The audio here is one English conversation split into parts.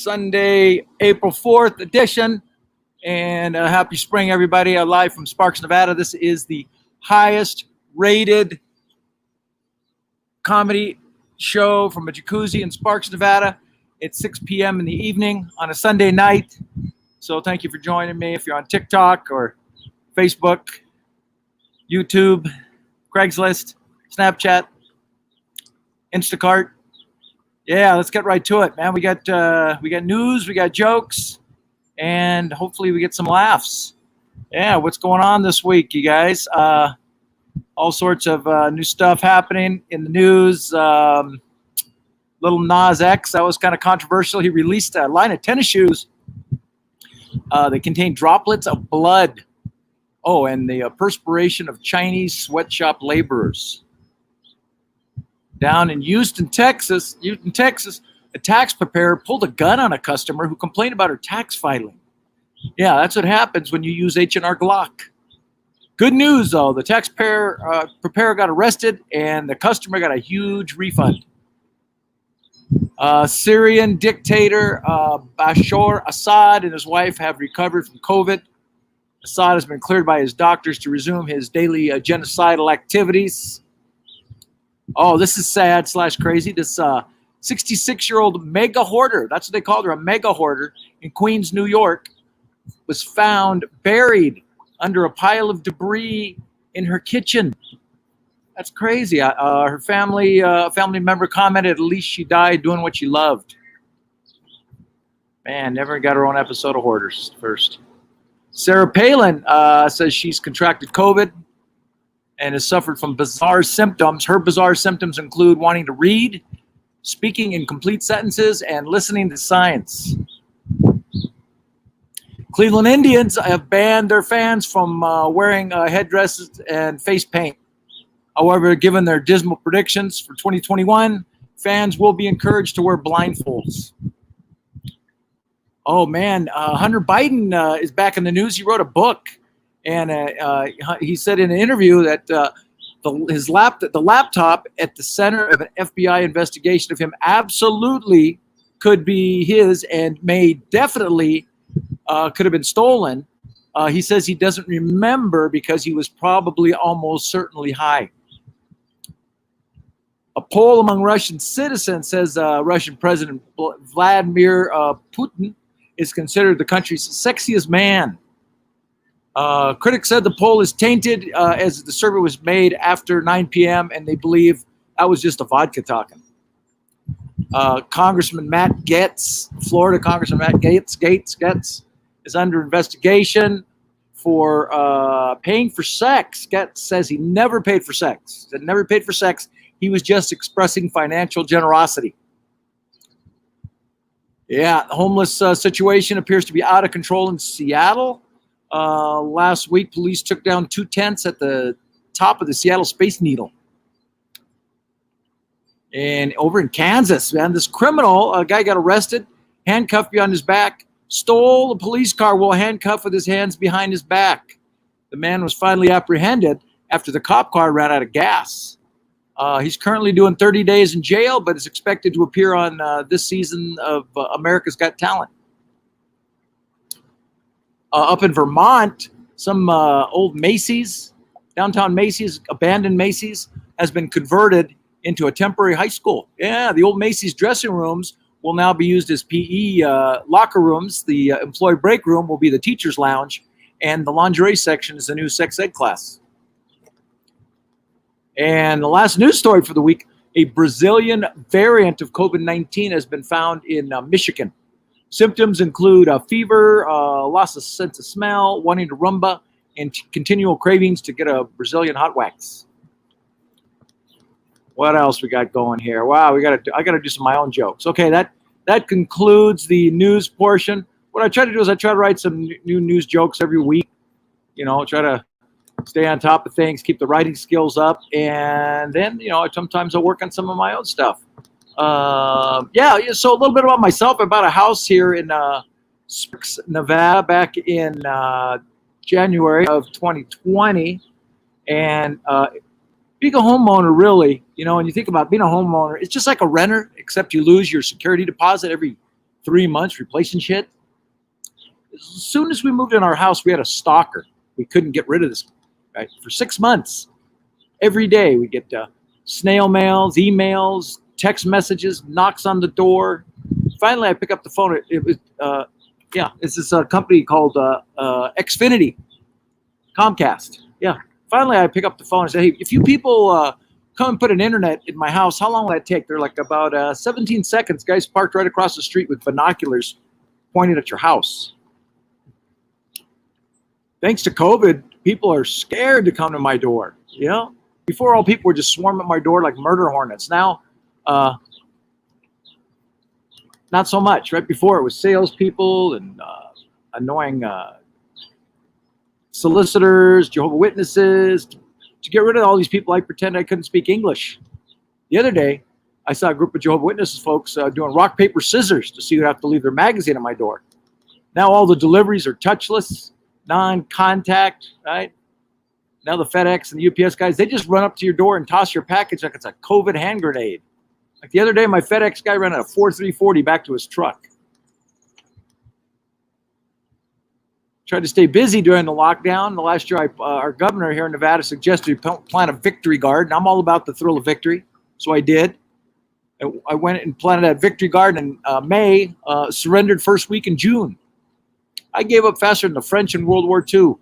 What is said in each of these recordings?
Sunday, April 4th edition. And happy spring, everybody. Live from Sparks, Nevada. This is the highest rated comedy show from a jacuzzi in Sparks, Nevada. It's 6 p.m. in the evening on a Sunday night. So thank you for joining me. If you're on TikTok or Facebook, YouTube, Craigslist, Snapchat, Instacart. Yeah, let's get right to it, man. We got news, we got jokes, and hopefully we get some laughs. Yeah, what's going on this week, you guys? All sorts of new stuff happening in the news. Little Nas X, that was kind of controversial. He released a line of tennis shoes that contain droplets of blood. Oh, and the perspiration of Chinese sweatshop laborers. Down in Houston, Texas, a tax preparer pulled a gun on a customer who complained about her tax filing. Yeah, that's what happens when you use H&R Glock. Good news, though. The tax preparer got arrested, and the customer got a huge refund. Syrian dictator Bashar Assad and his wife have recovered from COVID. Assad has been cleared by his doctors to resume his daily genocidal activities. Oh, this is sad / crazy. This 66-year-old mega hoarder, that's what they called her, a mega hoarder in Queens, New York, was found buried under a pile of debris in her kitchen. That's crazy. Her family member commented, at least she died doing what she loved. Man, never got her own episode of Hoarders first. Sarah Palin says she's contracted COVID and has suffered from bizarre symptoms. Her bizarre symptoms include wanting to read, speaking in complete sentences, and listening to science. Cleveland Indians have banned their fans from wearing headdresses and face paint. However, given their dismal predictions for 2021, fans will be encouraged to wear blindfolds. Oh, man, Hunter Biden is back in the news. He wrote a book. And he said in an interview that the laptop at the center of an FBI investigation of him absolutely could be his and may definitely could have been stolen. He says he doesn't remember because he was probably almost certainly high. A poll among Russian citizens says Russian President Vladimir Putin is considered the country's sexiest man. Critics said the poll is tainted as the survey was made after 9 p.m. and they believe that was just a vodka talking. Congressman Matt Gaetz, Florida Congressman Matt Gaetz is under investigation for paying for sex. Gaetz says he never paid for sex. He never paid for sex. He was just expressing financial generosity. Yeah, the homeless situation appears to be out of control in Seattle. Last week, police took down 2 tents at the top of the Seattle Space Needle. And over in Kansas, man, this criminal, a guy got arrested, handcuffed behind his back, stole a police car while handcuffed with his hands behind his back. The man was finally apprehended after the cop car ran out of gas. He's currently doing 30 days in jail, but is expected to appear on this season of America's Got Talent. Up in Vermont, some old Macy's, downtown Macy's, abandoned Macy's, has been converted into a temporary high school. Yeah, the old Macy's dressing rooms will now be used as PE locker rooms. The employee break room will be the teacher's lounge, and the lingerie section is the new sex ed class. And the last news story for the week, a Brazilian variant of COVID-19 has been found in Michigan. Symptoms include a fever, loss of sense of smell, wanting to rumba, and continual cravings to get a Brazilian hot wax. What else we got going here? Wow, I gotta do some of my own jokes. Okay, that concludes the news portion. What I try to do is I try to write some new news jokes every week. You know, try to stay on top of things, keep the writing skills up, and then sometimes I'll work on some of my own stuff. Yeah, so a little bit about myself. I bought a house here in Nevada back in January of 2020, and being a homeowner, really, when you think about being a homeowner, it's just like a renter, except you lose your security deposit every 3 months replacing shit. As soon as we moved in our house, we had a stalker. We couldn't get rid of this, right? For 6 months, every day we get snail mails, emails, text messages, knocks on the door. Finally, I pick up the phone. It was, it's this company called Xfinity, Comcast. Yeah. Finally, I pick up the phone and say, hey, if you people come and put an internet in my house, how long will that take? They're like, about 17 seconds. Guys parked right across the street with binoculars pointed at your house. Thanks to COVID, people are scared to come to my door. You know, before all people were just swarming at my door like murder hornets. Now, not so much. Right before it was salespeople and annoying solicitors, Jehovah's Witnesses. To get rid of all these people, I pretend I couldn't speak English. The other day, I saw a group of Jehovah's Witnesses folks doing rock, paper, scissors to see who'd have to leave their magazine at my door. Now all the deliveries are touchless, non-contact, right? Now the FedEx and the UPS guys, they just run up to your door and toss your package like it's a COVID hand grenade. Like the other day, my FedEx guy ran a 4340 back to his truck. Tried to stay busy during the lockdown. The last year, our governor here in Nevada suggested we plant a victory garden. I'm all about the thrill of victory, so I did. I went and planted that victory garden in May, surrendered first week in June. I gave up faster than the French in World War II.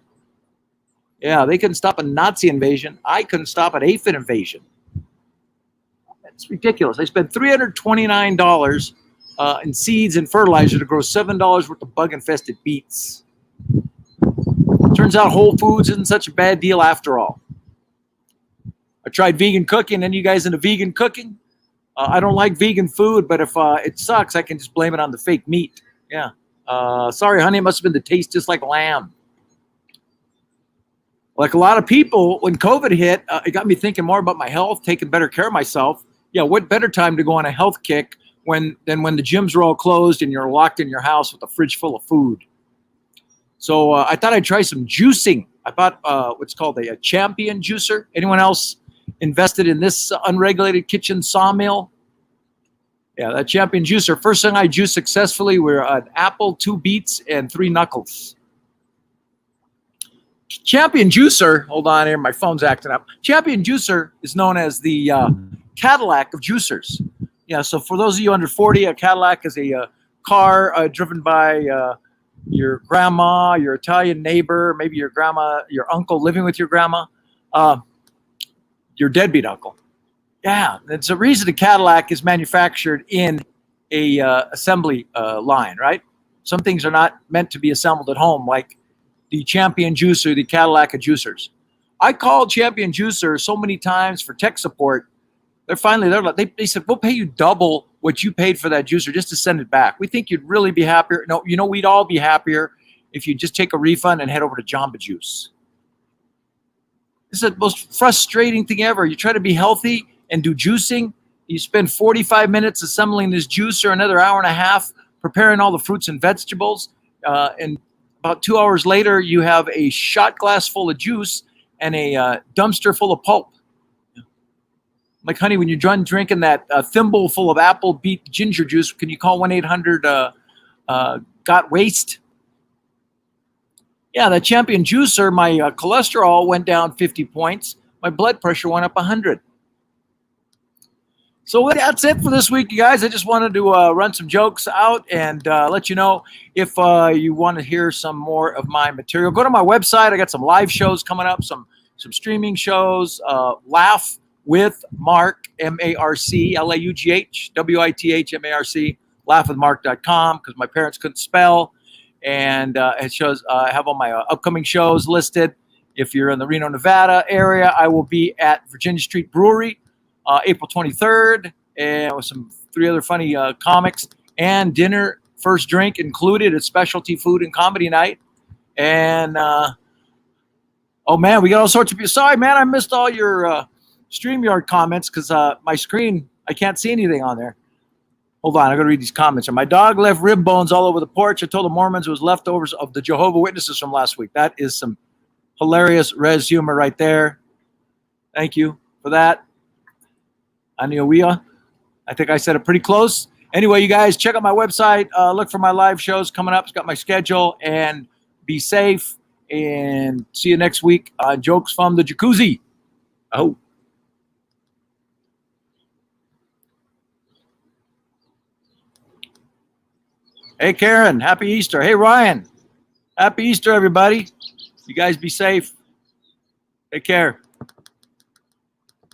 Yeah, they couldn't stop a Nazi invasion. I couldn't stop an aphid invasion. It's ridiculous. I spent $329 in seeds and fertilizer to grow $7 worth of bug-infested beets. Turns out Whole Foods isn't such a bad deal after all. I tried vegan cooking. Any of you guys into vegan cooking? I don't like vegan food, but if it sucks, I can just blame it on the fake meat. Yeah. Sorry, honey, it must have been the taste just like lamb. Like a lot of people, when COVID hit, it got me thinking more about my health, taking better care of myself. Yeah, what better time to go on a health kick than when the gyms are all closed and you're locked in your house with a fridge full of food. So I thought I'd try some juicing. I bought what's called a Champion juicer. Anyone else invested in this unregulated kitchen sawmill? Yeah, that Champion juicer. First thing I juiced successfully were an apple, 2 beets, and 3 knuckles. Champion juicer, hold on here, my phone's acting up. Champion juicer is known as the Cadillac of juicers. Yeah, so for those of you under 40, a Cadillac is a car driven by your grandma, your Italian neighbor, maybe your grandma, your uncle living with your grandma, your deadbeat uncle. Yeah, it's a reason a Cadillac is manufactured in a assembly line, right? Some things are not meant to be assembled at home, like the Champion juicer, the Cadillac of juicers. I called Champion juicer so many times for tech support. They said, we'll pay you double what you paid for that juicer just to send it back. We think you'd really be happier. No, we'd all be happier if you just take a refund and head over to Jamba Juice. This is the most frustrating thing ever. You try to be healthy and do juicing. You spend 45 minutes assembling this juicer, another hour and a half preparing all the fruits and vegetables. And about 2 hours later, you have a shot glass full of juice and a dumpster full of pulp. Like, honey, when you're done drinking that thimble full of apple, beet, ginger juice, can you call 1-800-GOT-WASTE? Yeah, that Champion juicer, my cholesterol went down 50 points. My blood pressure went up 100. So that's it for this week, you guys. I just wanted to run some jokes out and let you know if you want to hear some more of my material. Go to my website. I got some live shows coming up, some streaming shows. Laugh with Marc, M-A-R-C, L-A-U-G-H, W-I-T-H-M-A-R-C, laughwithmarc.com, because my parents couldn't spell. And it shows I have all my upcoming shows listed. If you're in the Reno, Nevada area, I will be at Virginia Street Brewery April 23rd, and with some 3 other funny comics, and dinner, first drink included at Specialty Food and Comedy Night. And, oh, man, we got all sorts of people. Sorry, man, I missed all your StreamYard comments because my screen, I can't see anything on there. Hold on, I got to read these comments. My dog left rib bones all over the porch. I told the Mormons it was leftovers of the Jehovah's Witnesses from last week. That is some hilarious res humor right there. Thank you for that. Aniowia. I think I said it pretty close. Anyway, you guys check out my website. Look for my live shows coming up. It's got my schedule. And be safe. And see you next week on Jokes from the Jacuzzi. Oh. Hey, Karen. Happy Easter. Hey, Ryan. Happy Easter, everybody. You guys be safe. Take care.